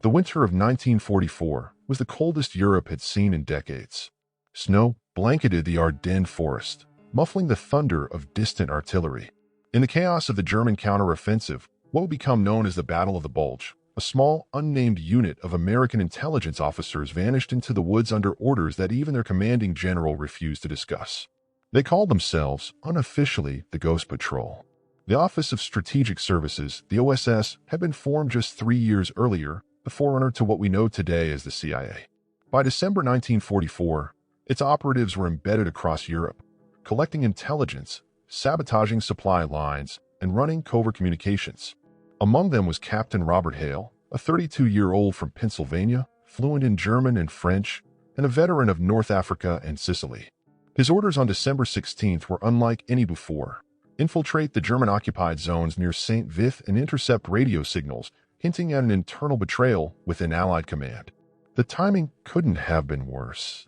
The winter of 1944 was the coldest Europe had seen in decades. Snow blanketed the Ardennes forest, muffling the thunder of distant artillery. In the chaos of the German counteroffensive, what would become known as the Battle of the Bulge, a small, unnamed unit of American intelligence officers vanished into the woods under orders that even their commanding general refused to discuss. They called themselves, unofficially, the Ghost Patrol. The Office of Strategic Services, the OSS, had been formed just 3 years earlier, the forerunner to what we know today as the CIA. By December 1944, its operatives were embedded across Europe, collecting intelligence, sabotaging supply lines, and running covert communications. Among them was Captain Robert Hale, a 32-year-old from Pennsylvania, fluent in German and French, and a veteran of North Africa and Sicily. His orders on December 16th were unlike any before. Infiltrate the German-occupied zones near St. Vith and intercept radio signals, hinting at an internal betrayal within Allied command. The timing couldn't have been worse.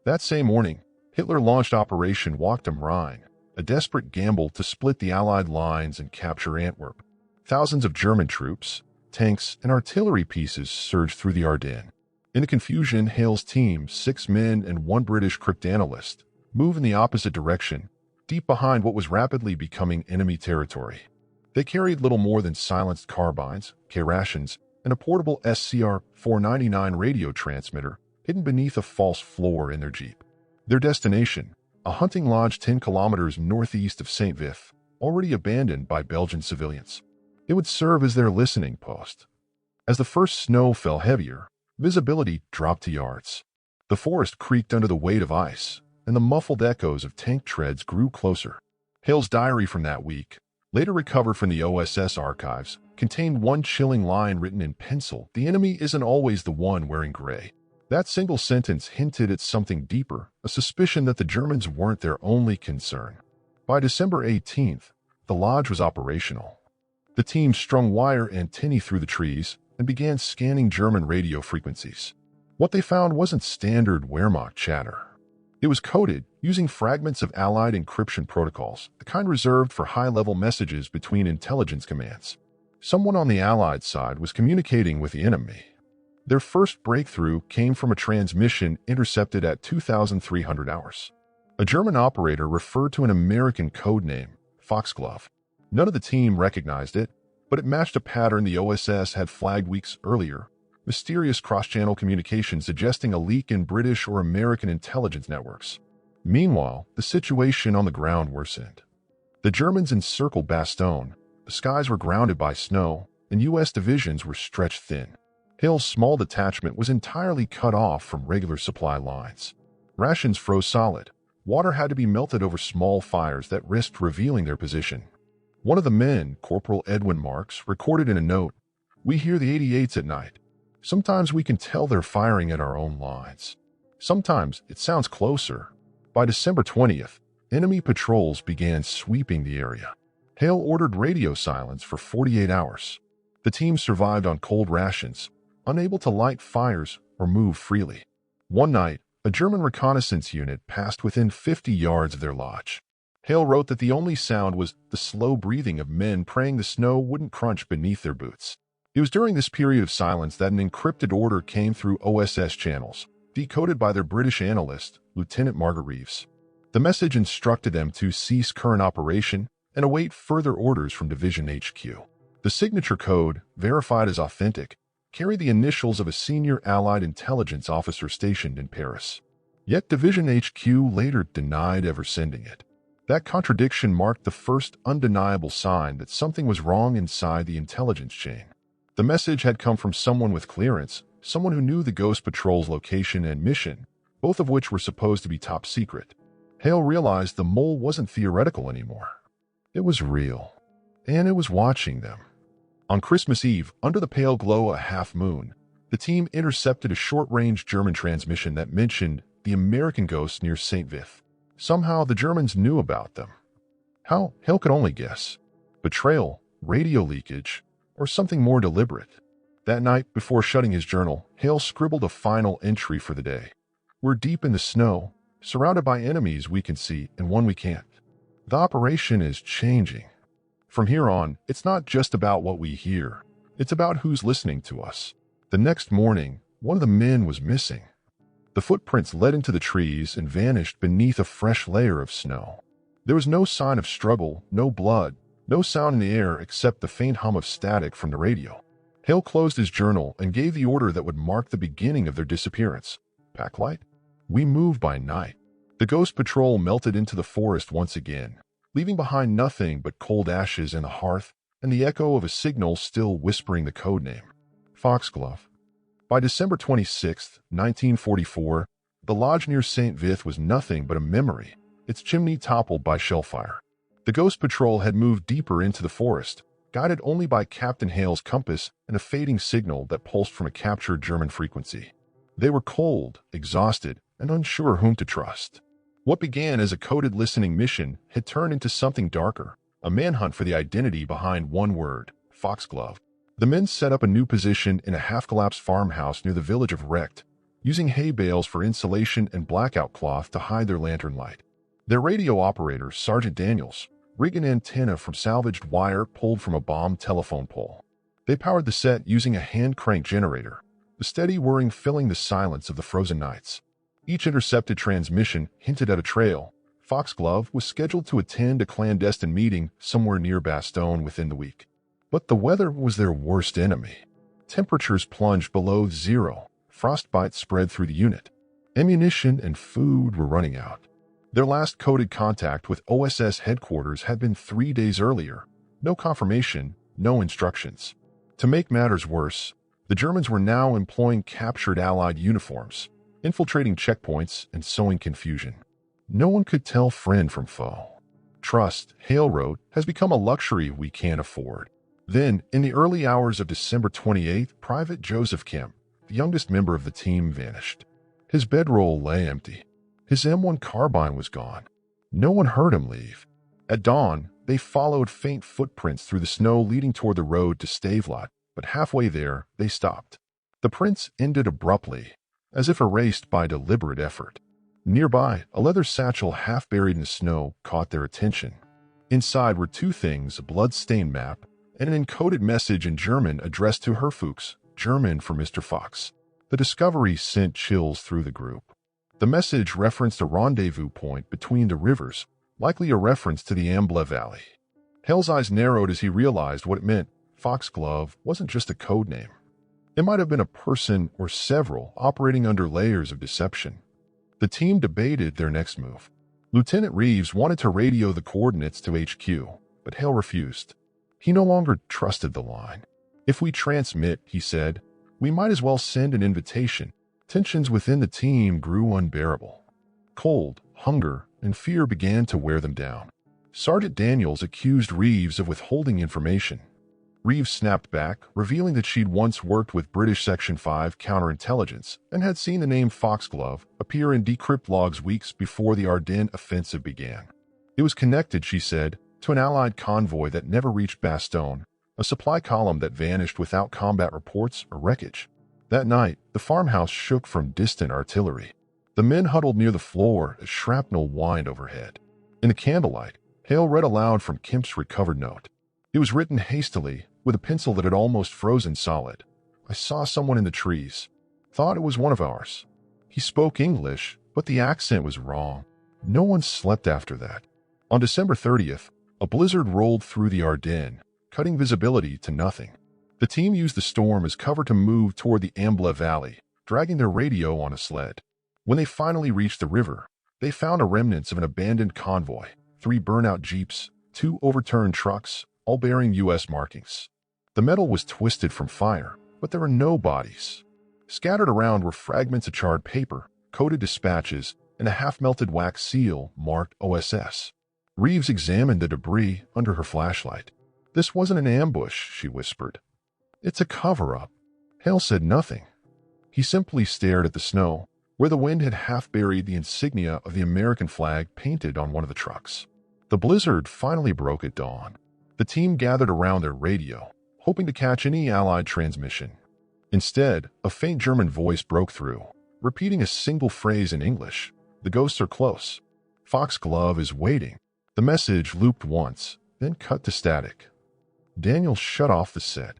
That same morning, Hitler launched Operation Walk am Rhein, a desperate gamble to split the Allied lines and capture Antwerp. Thousands of German troops, tanks, and artillery pieces surged through the Ardennes. In the confusion, Hale's team, 6 men and 1 British cryptanalyst, moved in the opposite direction, deep behind what was rapidly becoming enemy territory. They carried little more than silenced carbines, K-rations, and a portable SCR-499 radio transmitter hidden beneath a false floor in their jeep. Their destination, a hunting lodge 10 kilometers northeast of St. Vith, already abandoned by Belgian civilians. It would serve as their listening post. As the first snow fell heavier, visibility dropped to yards. The forest creaked under the weight of ice, and the muffled echoes of tank treads grew closer. Hale's diary from that week, later recovered from the OSS archives, contained one chilling line written in pencil: "The enemy isn't always the one wearing gray." That single sentence hinted at something deeper, a suspicion that the Germans weren't their only concern. By December 18th, the lodge was operational. The team strung wire antennae through the trees and began scanning German radio frequencies. What they found wasn't standard Wehrmacht chatter. It was coded using fragments of Allied encryption protocols, the kind reserved for high-level messages between intelligence commands. Someone on the Allied side was communicating with the enemy. Their first breakthrough came from a transmission intercepted at 2,300 hours. A German operator referred to an American code name, Foxglove. None of the team recognized it, but it matched a pattern the OSS had flagged weeks earlier: mysterious cross-channel communication suggesting a leak in British or American intelligence networks. Meanwhile, the situation on the ground worsened. The Germans encircled Bastogne, the skies were grounded by snow, and U.S. divisions were stretched thin. Hale's small detachment was entirely cut off from regular supply lines. Rations froze solid. Water had to be melted over small fires that risked revealing their position. One of the men, Corporal Edwin Marks, recorded in a note, "We hear the 88s at night. Sometimes we can tell they're firing at our own lines. Sometimes it sounds closer." By December 20th, enemy patrols began sweeping the area. Hale ordered radio silence for 48 hours. The team survived on cold rations, unable to light fires or move freely. One night, a German reconnaissance unit passed within 50 yards of their lodge. Hale wrote that the only sound was the slow breathing of men praying the snow wouldn't crunch beneath their boots. It was during this period of silence that an encrypted order came through OSS channels, decoded by their British analyst, Lieutenant Margaret Reeves. The message instructed them to cease current operation and await further orders from Division HQ. The signature code, verified as authentic, carried the initials of a senior Allied intelligence officer stationed in Paris. Yet Division HQ later denied ever sending it. That contradiction marked the first undeniable sign that something was wrong inside the intelligence chain. The message had come from someone with clearance, someone who knew the Ghost Patrol's location and mission, both of which were supposed to be top secret. Hale realized the mole wasn't theoretical anymore. It was real, and it was watching them. On Christmas Eve, under the pale glow of a half moon, the team intercepted a short-range German transmission that mentioned the American ghosts near St. Vith. Somehow the Germans knew about them. How? Hale could only guess. Betrayal, radio leakage, or something more deliberate. That night, before shutting his journal, Hale scribbled a final entry for the day. "We're deep in the snow, surrounded by enemies we can see and one we can't. The operation is changing. From here on, it's not just about what we hear. It's about who's listening to us." The next morning, one of the men was missing. The footprints led into the trees and vanished beneath a fresh layer of snow. There was no sign of struggle, no blood, no sound in the air except the faint hum of static from the radio. Hale closed his journal and gave the order that would mark the beginning of their disappearance. Packlight? We move by night. The ghost patrol melted into the forest once again, leaving behind nothing but cold ashes and the hearth and the echo of a signal still whispering the code name. Foxglove. By December 26, 1944, the lodge near St. Vith was nothing but a memory, its chimney toppled by shellfire. The ghost patrol had moved deeper into the forest, guided only by Captain Hale's compass and a fading signal that pulsed from a captured German frequency. They were cold, exhausted, and unsure whom to trust. What began as a coded listening mission had turned into something darker, a manhunt for the identity behind one word, Foxglove. The men set up a new position in a half-collapsed farmhouse near the village of Recht, using hay bales for insulation and blackout cloth to hide their lantern light. Their radio operator, Sergeant Daniels, rigged an antenna from salvaged wire pulled from a bombed telephone pole. They powered the set using a hand-crank generator, the steady whirring filling the silence of the frozen nights. Each intercepted transmission hinted at a trail. Foxglove was scheduled to attend a clandestine meeting somewhere near Bastogne within the week. But the weather was their worst enemy. Temperatures plunged below zero. Frostbite spread through the unit. Ammunition and food were running out. Their last coded contact with OSS headquarters had been 3 days earlier. No confirmation, no instructions. To make matters worse, the Germans were now employing captured Allied uniforms, infiltrating checkpoints and sowing confusion. No one could tell friend from foe. Trust, Hale wrote, has become a luxury we can't afford. Then, in the early hours of December 28th, Private Joseph Kemp, the youngest member of the team, vanished. His bedroll lay empty. His M1 carbine was gone. No one heard him leave. At dawn, they followed faint footprints through the snow leading toward the road to Stavelot, but halfway there, they stopped. The prints ended abruptly, as if erased by deliberate effort. Nearby, a leather satchel half buried in the snow caught their attention. Inside were two things, a blood-stained map and an encoded message in German addressed to Herr Fuchs, German for Mr. Fox. The discovery sent chills through the group. The message referenced a rendezvous point between the rivers, likely a reference to the Amble Valley. Hale's eyes narrowed as he realized what it meant. Foxglove wasn't just a code name. It might have been a person or several operating under layers of deception. The team debated their next move. Lieutenant Reeves wanted to radio the coordinates to HQ, but Hale refused. He no longer trusted the line. If we transmit, he said, we might as well send an invitation. Tensions within the team grew unbearable. Cold, hunger, and fear began to wear them down. Sergeant Daniels accused Reeves of withholding information. Reeves snapped back, revealing that she'd once worked with British Section 5 counterintelligence and had seen the name Foxglove appear in decrypt logs weeks before the Ardennes offensive began. It was connected, she said, to an Allied convoy that never reached Bastogne, a supply column that vanished without combat reports or wreckage. That night, the farmhouse shook from distant artillery. The men huddled near the floor as shrapnel whined overhead. In the candlelight, Hale read aloud from Kemp's recovered note. It was written hastily, with a pencil that had almost frozen solid. I saw someone in the trees. Thought it was one of ours. He spoke English, but the accent was wrong. No one slept after that. On December 30th, a blizzard rolled through the Ardennes, cutting visibility to nothing. The team used the storm as cover to move toward the Amble Valley, dragging their radio on a sled. When they finally reached the river, they found a remnants of an abandoned convoy, 3 burnout jeeps, 2 overturned trucks, all bearing U.S. markings. The metal was twisted from fire, but there were no bodies. Scattered around were fragments of charred paper, coded dispatches, and a half-melted wax seal marked OSS. Reeves examined the debris under her flashlight. This wasn't an ambush, she whispered. It's a cover-up. Hale said nothing. He simply stared at the snow, where the wind had half buried the insignia of the American flag painted on one of the trucks. The blizzard finally broke at dawn. The team gathered around their radio, hoping to catch any Allied transmission. Instead, a faint German voice broke through, repeating a single phrase in English. The ghosts are close. Foxglove is waiting. The message looped once, then cut to static. Daniel shut off the set.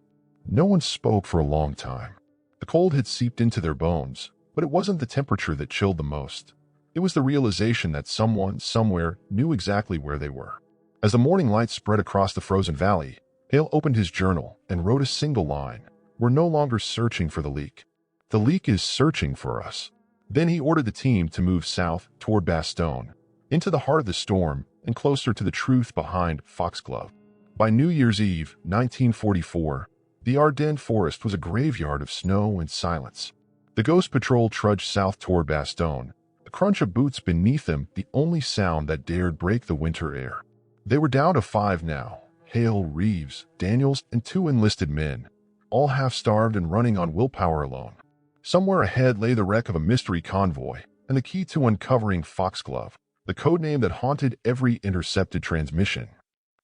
No one spoke for a long time. The cold had seeped into their bones, but it wasn't the temperature that chilled the most. It was the realization that someone, somewhere, knew exactly where they were. As the morning light spread across the frozen valley, Hale opened his journal and wrote a single line. We're no longer searching for the leak. The leak is searching for us. Then he ordered the team to move south toward Bastogne, into the heart of the storm and closer to the truth behind Foxglove. By New Year's Eve, 1944, the Ardennes forest was a graveyard of snow and silence. The ghost patrol trudged south toward Bastogne, the crunch of boots beneath them the only sound that dared break the winter air. They were down to 5 now: Hale, Reeves, Daniels, and 2 enlisted men, all half-starved and running on willpower alone. Somewhere ahead lay the wreck of a mystery convoy and the key to uncovering Foxglove, the codename that haunted every intercepted transmission.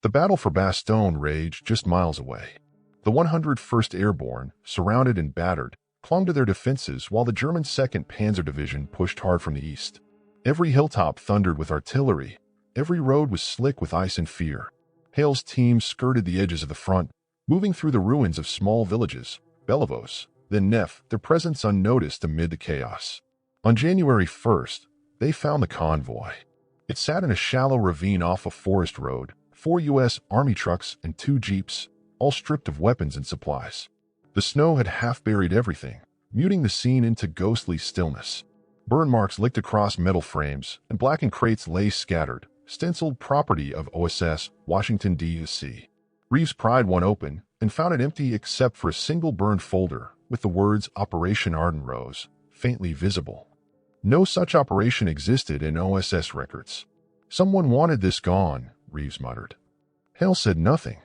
The battle for Bastogne raged just miles away. The 101st Airborne, surrounded and battered, clung to their defenses while the German 2nd Panzer Division pushed hard from the east. Every hilltop thundered with artillery. Every road was slick with ice and fear. Hale's team skirted the edges of the front, moving through the ruins of small villages, Bellevos, then Neuf, their presence unnoticed amid the chaos. On January 1st, they found the convoy. It sat in a shallow ravine off a forest road, 4 U.S. Army trucks and 2 jeeps, all stripped of weapons and supplies. The snow had half-buried everything, muting the scene into ghostly stillness. Burn marks licked across metal frames, and blackened crates lay scattered, stenciled property of OSS, Washington, D.C. Reeves pried one open and found it empty except for a single burned folder with the words Operation Ardennes faintly visible. No such operation existed in OSS records. Someone wanted this gone, Reeves muttered. Hale said nothing.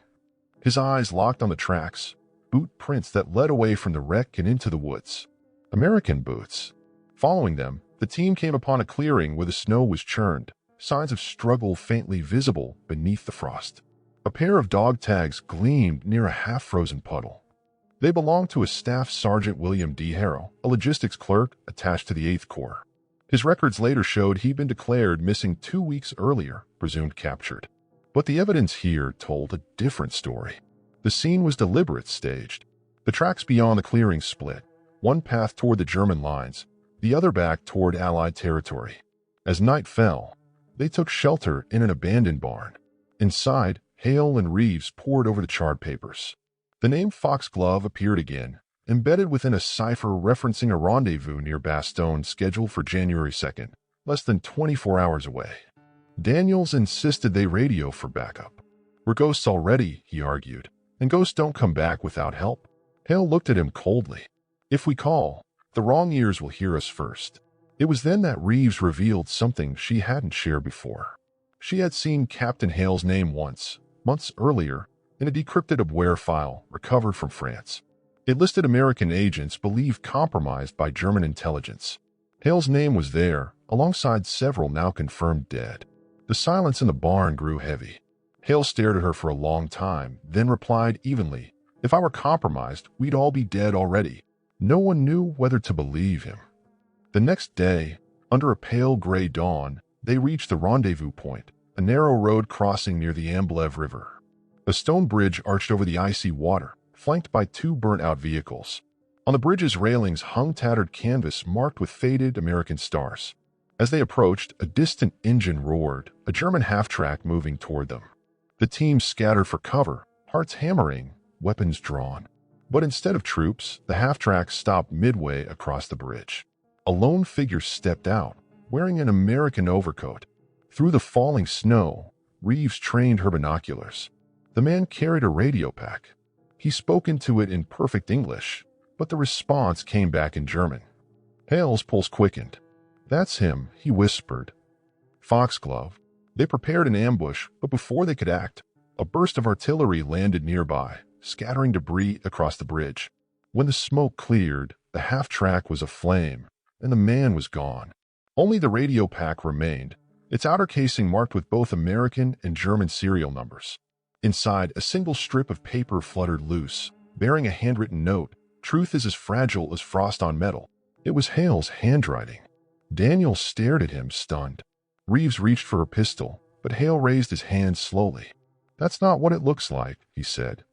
His eyes locked on the tracks, boot prints that led away from the wreck and into the woods. American boots. Following them, the team came upon a clearing where the snow was churned, signs of struggle faintly visible beneath the frost. A pair of dog tags gleamed near a half-frozen puddle. They belonged to a Staff Sergeant William D. Harrow, a logistics clerk attached to the 8th Corps. His records later showed he'd been declared missing 2 weeks earlier, presumed captured. But the evidence here told a different story. The scene was deliberate, staged. The tracks beyond the clearing split, one path toward the German lines, the other back toward Allied territory. As night fell, they took shelter in an abandoned barn. Inside, Hale and Reeves pored over the charred papers. The name Foxglove appeared again, embedded within a cipher referencing a rendezvous near Bastogne scheduled for January 2nd, less than 24 hours away. Daniels insisted they radio for backup. We're ghosts already, he argued, and ghosts don't come back without help. Hale looked at him coldly. If we call, the wrong ears will hear us first. It was then that Reeves revealed something she hadn't shared before. She had seen Captain Hale's name once, months earlier, in a decrypted Abwehr file recovered from France. It listed American agents believed compromised by German intelligence. Hale's name was there, alongside several now confirmed dead. The silence in the barn grew heavy. Hale stared at her for a long time, then replied evenly, "If I were compromised, we'd all be dead already." No one knew whether to believe him. The next day, under a pale gray dawn, they reached the rendezvous point, a narrow road crossing near the Amblev River. A stone bridge arched over the icy water, flanked by 2 burnt-out vehicles. On the bridge's railings hung tattered canvas marked with faded American stars. As they approached, a distant engine roared, a German half-track moving toward them. The team scattered for cover, hearts hammering, weapons drawn. But instead of troops, the half-track stopped midway across the bridge. A lone figure stepped out, wearing an American overcoat. Through the falling snow, Reeves trained her binoculars. The man carried a radio pack. He spoke into it in perfect English, but the response came back in German. Hale's pulse quickened. "That's him," he whispered. "Foxglove." They prepared an ambush, but before they could act, a burst of artillery landed nearby, scattering debris across the bridge. When the smoke cleared, the half-track was aflame, and the man was gone. Only the radio pack remained, its outer casing marked with both American and German serial numbers. Inside, a single strip of paper fluttered loose, bearing a handwritten note, "Truth is as fragile as frost on metal." It was Hale's handwriting. Daniel stared at him, stunned. Reeves reached for a pistol, but Hale raised his hand slowly. "That's not what it looks like," he said.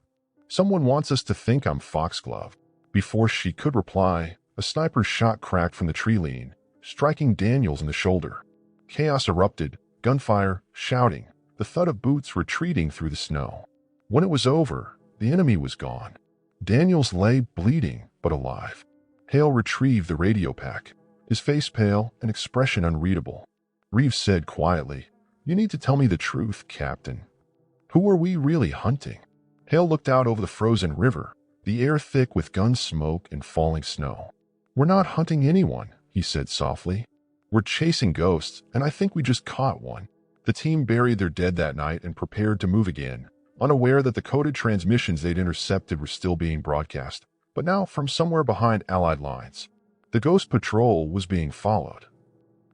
"Someone wants us to think I'm Foxglove." Before she could reply, a sniper's shot cracked from the tree lean, striking Daniels in the shoulder. Chaos erupted, gunfire, shouting, the thud of boots retreating through the snow. When it was over, the enemy was gone. Daniels lay bleeding, but alive. Hale retrieved the radio pack, his face pale and expression unreadable. Reeves said quietly, "You need to tell me the truth, Captain. Who are we really hunting?" Hale looked out over the frozen river, the air thick with gun smoke and falling snow. "We're not hunting anyone," he said softly. "We're chasing ghosts, and I think we just caught one." The team buried their dead that night and prepared to move again, unaware that the coded transmissions they'd intercepted were still being broadcast, but now from somewhere behind Allied lines. The Ghost Patrol was being followed.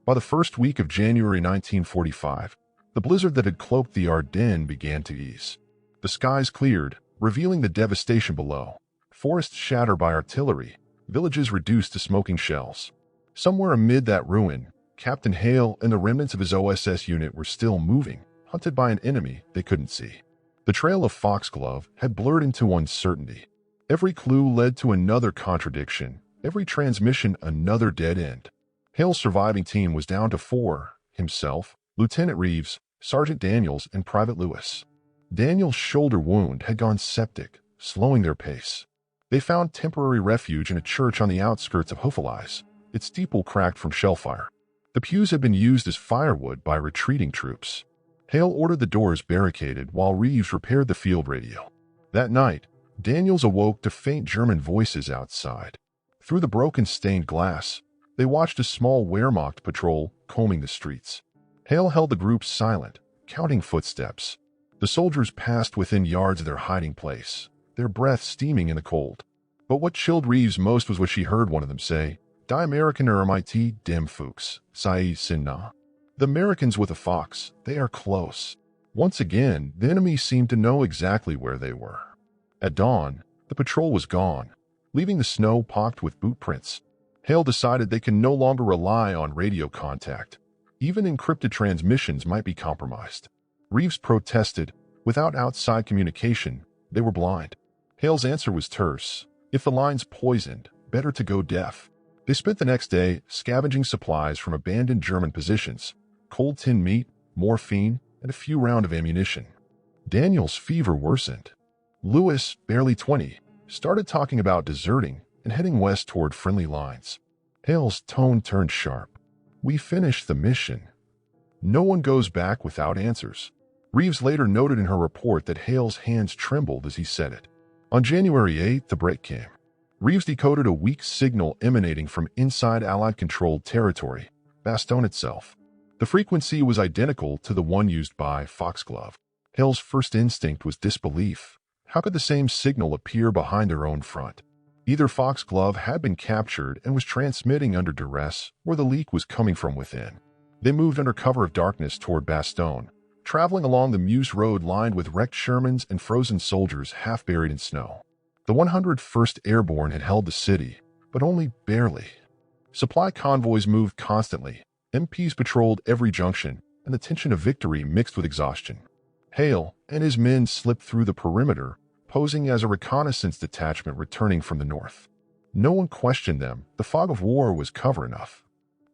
By the first week of January 1945, the blizzard that had cloaked the Ardennes began to ease. The skies cleared, revealing the devastation below. Forests shattered by artillery, villages reduced to smoking shells. Somewhere amid that ruin, Captain Hale and the remnants of his OSS unit were still moving, hunted by an enemy they couldn't see. The trail of Foxglove had blurred into uncertainty. Every clue led to another contradiction, every transmission another dead end. Hale's surviving team was down to 4, himself, Lieutenant Reeves, Sergeant Daniels, and Private Lewis. Daniels' shoulder wound had gone septic, slowing their pace. They found temporary refuge in a church on the outskirts of Houffalize, its steeple cracked from shellfire. The pews had been used as firewood by retreating troops. Hale ordered the doors barricaded while Reeves repaired the field radio. That night, Daniels awoke to faint German voices outside. Through the broken stained glass, they watched a small Wehrmacht patrol combing the streets. Hale held the group silent, counting footsteps. The soldiers passed within yards of their hiding place, their breath steaming in the cold. But what chilled Reeves most was what she heard one of them say, "Die Amerikaner mit dem Fuchs, sei Sinna." The Americans with a fox, they are close. Once again, the enemy seemed to know exactly where they were. At dawn, the patrol was gone, leaving the snow pocked with boot prints. Hale decided they can no longer rely on radio contact. Even encrypted transmissions might be compromised. Reeves protested. Without outside communication, they were blind. Hale's answer was terse. If the line's poisoned, better to go deaf. They spent the next day scavenging supplies from abandoned German positions, cold tinned meat, morphine, and a few rounds of ammunition. Daniel's fever worsened. Lewis, barely 20, started talking about deserting and heading west toward friendly lines. Hale's tone turned sharp. "We finished the mission. No one goes back without answers." Reeves later noted in her report that Hale's hands trembled as he said it. On January 8th, the break came. Reeves decoded a weak signal emanating from inside Allied-controlled territory, Bastogne itself. The frequency was identical to the one used by Foxglove. Hale's first instinct was disbelief. How could the same signal appear behind their own front? Either Foxglove had been captured and was transmitting under duress, or the leak was coming from within. They moved under cover of darkness toward Bastogne, traveling along the Meuse road lined with wrecked Shermans and frozen soldiers half buried in snow. The 101st Airborne had held the city, but only barely. Supply convoys moved constantly, MPs patrolled every junction, and the tension of victory mixed with exhaustion. Hale and his men slipped through the perimeter, posing as a reconnaissance detachment returning from the north. No one questioned them, the fog of war was cover enough.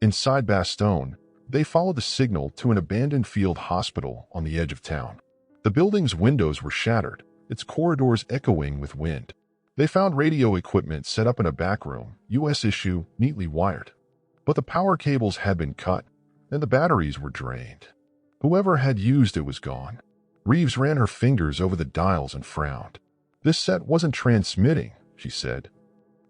Inside Bastogne, they followed the signal to an abandoned field hospital on the edge of town. The building's windows were shattered, its corridors echoing with wind. They found radio equipment set up in a back room, U.S. issue, neatly wired. But the power cables had been cut, and the batteries were drained. Whoever had used it was gone. Reeves ran her fingers over the dials and frowned. "This set wasn't transmitting," she said.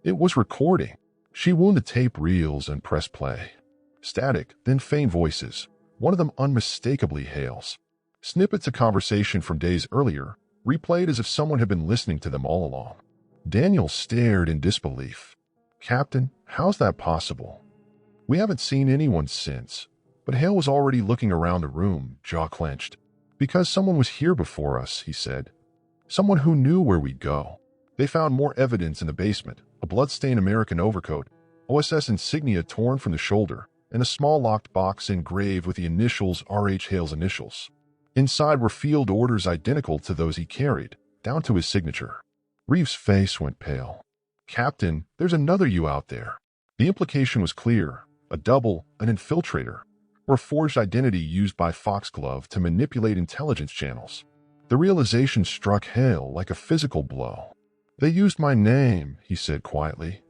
"It was recording." She wound the tape reels and pressed play. Static, then faint voices, one of them unmistakably Hale's. Snippets of conversation from days earlier, replayed as if someone had been listening to them all along. Daniel stared in disbelief. "Captain, how's that possible? We haven't seen anyone since." But Hale was already looking around the room, jaw clenched. "Because someone was here before us," he said. "Someone who knew where we'd go." They found more evidence in the basement, a blood-stained American overcoat, OSS insignia torn from the shoulder, and a small locked box engraved with the initials R.H. Hale's initials. Inside were field orders identical to those he carried, down to his signature. Reeves' face went pale. "Captain, there's another you out there." The implication was clear: a double, an infiltrator, or a forged identity used by Foxglove to manipulate intelligence channels. The realization struck Hale like a physical blow. "They used my name," he said quietly.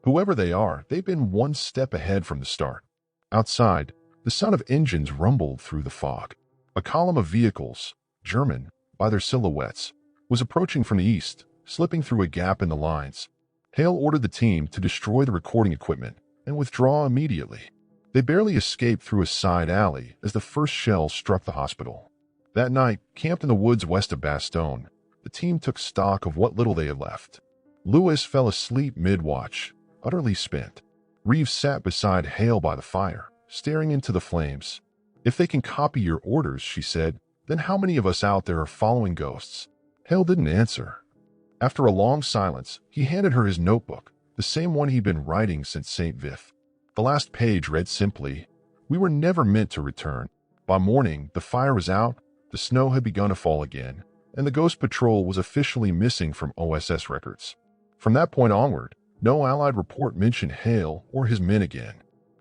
"Whoever they are, they've been one step ahead from the start." Outside, the sound of engines rumbled through the fog. A column of vehicles, German, by their silhouettes, was approaching from the east, slipping through a gap in the lines. Hale ordered the team to destroy the recording equipment and withdraw immediately. They barely escaped through a side alley as the first shell struck the hospital. That night, camped in the woods west of Bastogne, the team took stock of what little they had left. Lewis fell asleep mid-watch, utterly spent. Reeves sat beside Hale by the fire, staring into the flames. "If they can copy your orders," she said, "then how many of us out there are following ghosts?" Hale didn't answer. After a long silence, he handed her his notebook, the same one he'd been writing since St. Vith. The last page read simply, "We were never meant to return." By morning, the fire was out, the snow had begun to fall again, and the Ghost Patrol was officially missing from OSS records. From that point onward, no Allied report mentioned Hale or his men again.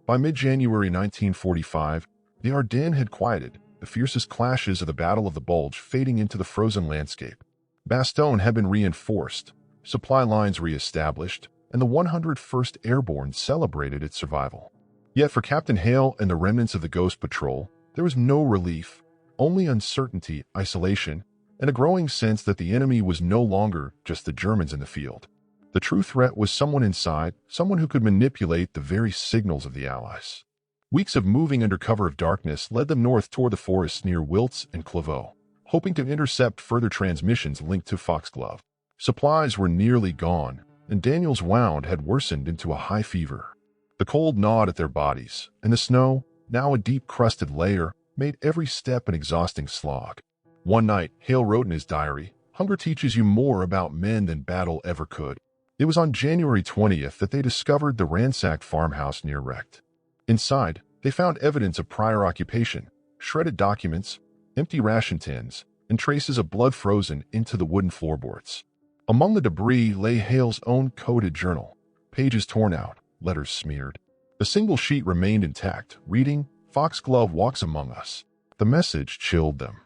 By mid-January 1945, the Ardennes had quieted, the fiercest clashes of the Battle of the Bulge fading into the frozen landscape. Bastogne had been reinforced, supply lines re-established, and the 101st Airborne celebrated its survival. Yet for Captain Hale and the remnants of the Ghost Patrol, there was no relief, only uncertainty, isolation, and a growing sense that the enemy was no longer just the Germans in the field. The true threat was someone inside, someone who could manipulate the very signals of the Allies. Weeks of moving under cover of darkness led them north toward the forests near Wiltz and Clairvaux, hoping to intercept further transmissions linked to Foxglove. Supplies were nearly gone, and Daniel's wound had worsened into a high fever. The cold gnawed at their bodies, and the snow, now a deep-crusted layer, made every step an exhausting slog. One night, Hale wrote in his diary, "Hunger teaches you more about men than battle ever could." It was on January 20th that they discovered the ransacked farmhouse near Recht. Inside, they found evidence of prior occupation, shredded documents, empty ration tins, and traces of blood frozen into the wooden floorboards. Among the debris lay Hale's own coded journal, pages torn out, letters smeared. A single sheet remained intact, reading, "Foxglove walks among us." The message chilled them.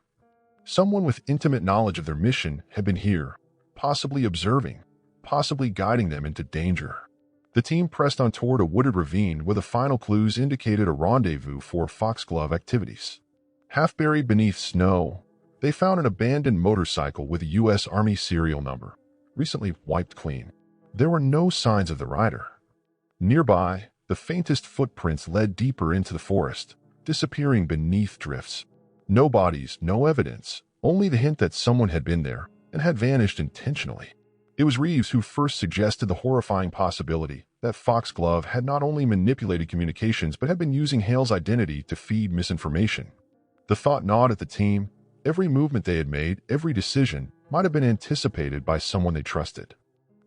Someone with intimate knowledge of their mission had been here, possibly observing, possibly guiding them into danger. The team pressed on toward a wooded ravine where the final clues indicated a rendezvous for Foxglove activities. Half buried beneath snow, they found an abandoned motorcycle with a U.S. Army serial number, recently wiped clean. There were no signs of the rider. Nearby, the faintest footprints led deeper into the forest, disappearing beneath drifts. No bodies, no evidence, only the hint that someone had been there and had vanished intentionally. It was Reeves who first suggested the horrifying possibility that Foxglove had not only manipulated communications but had been using Hale's identity to feed misinformation. The thought gnawed at the team. Every movement they had made, every decision, might have been anticipated by someone they trusted.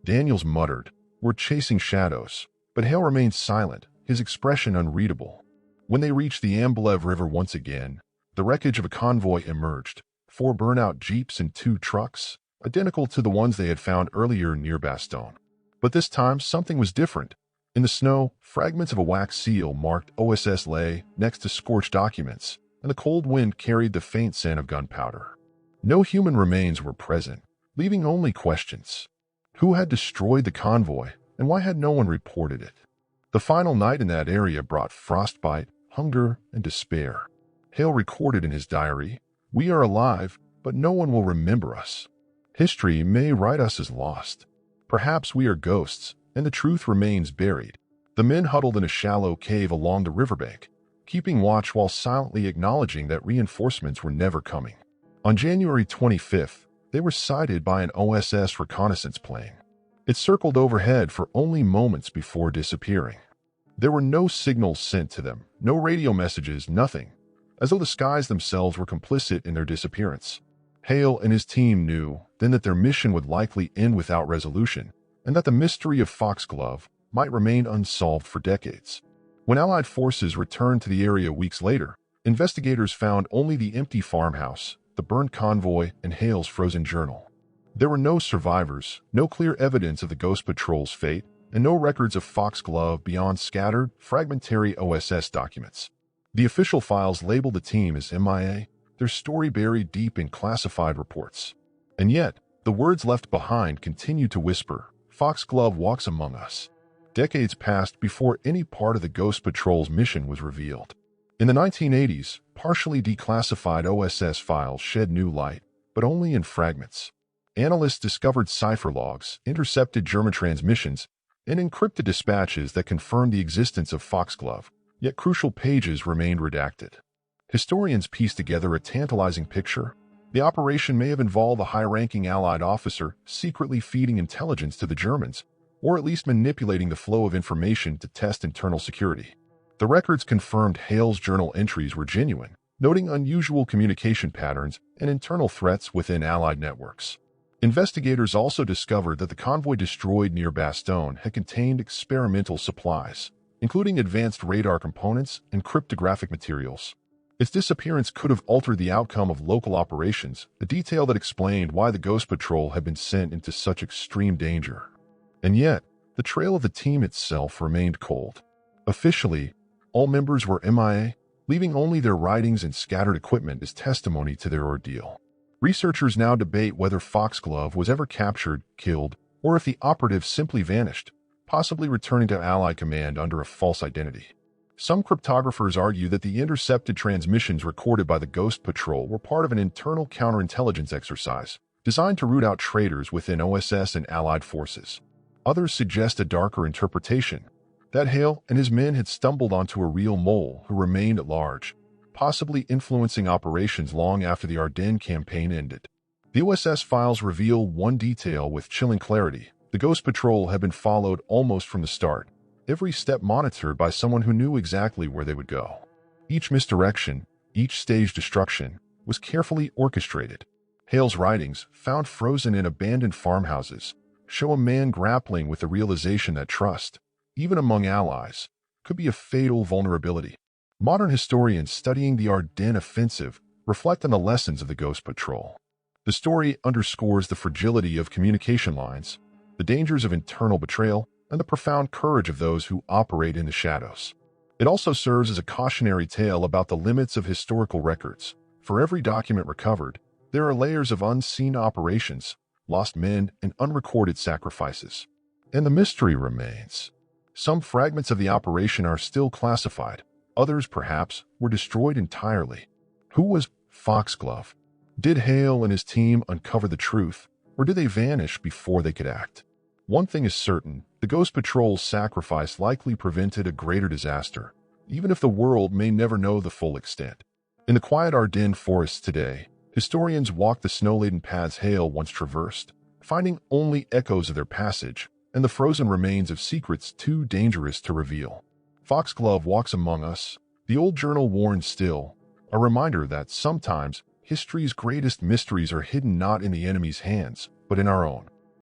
Daniels muttered, "We're chasing shadows," but Hale remained silent, his expression unreadable. When they reached the Amblev River once again, the wreckage of a convoy emerged, 4 burnout jeeps and 2 trucks, identical to the ones they had found earlier near Bastogne. But this time, something was different. In the snow, fragments of a wax seal marked OSS lay next to scorched documents, and the cold wind carried the faint scent of gunpowder. No human remains were present, leaving only questions. Who had destroyed the convoy, and why had no one reported it? The final night in that area brought frostbite, hunger, and despair. Hale recorded in his diary, "We are alive, but no one will remember us. History may write us as lost. Perhaps we are ghosts, and the truth remains buried." The men huddled in a shallow cave along the riverbank, keeping watch while silently acknowledging that reinforcements were never coming. On January 25th, they were sighted by an OSS reconnaissance plane. It circled overhead for only moments before disappearing. There were no signals sent to them, no radio messages, nothing, as though the skies themselves were complicit in their disappearance. Hale and his team knew then that their mission would likely end without resolution, and that the mystery of Foxglove might remain unsolved for decades. When Allied forces returned to the area weeks later, investigators found only the empty farmhouse, the burned convoy, and Hale's frozen journal. There were no survivors, no clear evidence of the Ghost Patrol's fate, and no records of Foxglove beyond scattered, fragmentary OSS documents. The official files labeled the team as MIA, their story buried deep in classified reports. And yet, the words left behind continued to whisper, "Foxglove walks among us." Decades passed before any part of the Ghost Patrol's mission was revealed. In the 1980s, partially declassified OSS files shed new light, but only in fragments. Analysts discovered cipher logs, intercepted German transmissions, and encrypted dispatches that confirmed the existence of Foxglove, yet crucial pages remained redacted. Historians pieced together a tantalizing picture. The operation may have involved a high-ranking Allied officer secretly feeding intelligence to the Germans, or at least manipulating the flow of information to test internal security. The records confirmed Hale's journal entries were genuine, noting unusual communication patterns and internal threats within Allied networks. Investigators also discovered that the convoy destroyed near Bastogne had contained experimental supplies, including advanced radar components and cryptographic materials. Its disappearance could have altered the outcome of local operations, a detail that explained why the Ghost Patrol had been sent into such extreme danger. And yet, the trail of the team itself remained cold. Officially, all members were MIA, leaving only their writings and scattered equipment as testimony to their ordeal. Researchers now debate whether Foxglove was ever captured, killed, or if the operative simply vanished, possibly returning to Allied command under a false identity. Some cryptographers argue that the intercepted transmissions recorded by the Ghost Patrol were part of an internal counterintelligence exercise designed to root out traitors within OSS and Allied forces. Others suggest a darker interpretation, that Hale and his men had stumbled onto a real mole who remained at large, possibly influencing operations long after the Ardennes campaign ended. The OSS files reveal one detail with chilling clarity. The Ghost Patrol had been followed almost from the start, every step monitored by someone who knew exactly where they would go. Each misdirection, each staged destruction, was carefully orchestrated. Hale's writings, found frozen in abandoned farmhouses, show a man grappling with the realization that trust, even among allies, could be a fatal vulnerability. Modern historians studying the Ardennes offensive reflect on the lessons of the Ghost Patrol. The story underscores the fragility of communication lines, the dangers of internal betrayal, and the profound courage of those who operate in the shadows. It also serves as a cautionary tale about the limits of historical records. For every document recovered, there are layers of unseen operations, lost men, and unrecorded sacrifices. And the mystery remains. Some fragments of the operation are still classified. Others, perhaps, were destroyed entirely. Who was Foxglove? Did Hale and his team uncover the truth, or did they vanish before they could act? One thing is certain, the Ghost Patrol's sacrifice likely prevented a greater disaster, even if the world may never know the full extent. In the quiet Ardennes forests today, historians walk the snow-laden paths Hale once traversed, finding only echoes of their passage and the frozen remains of secrets too dangerous to reveal. Foxglove walks among us, the old journal warns still, a reminder that sometimes history's greatest mysteries are hidden not in the enemy's hands, but in our own.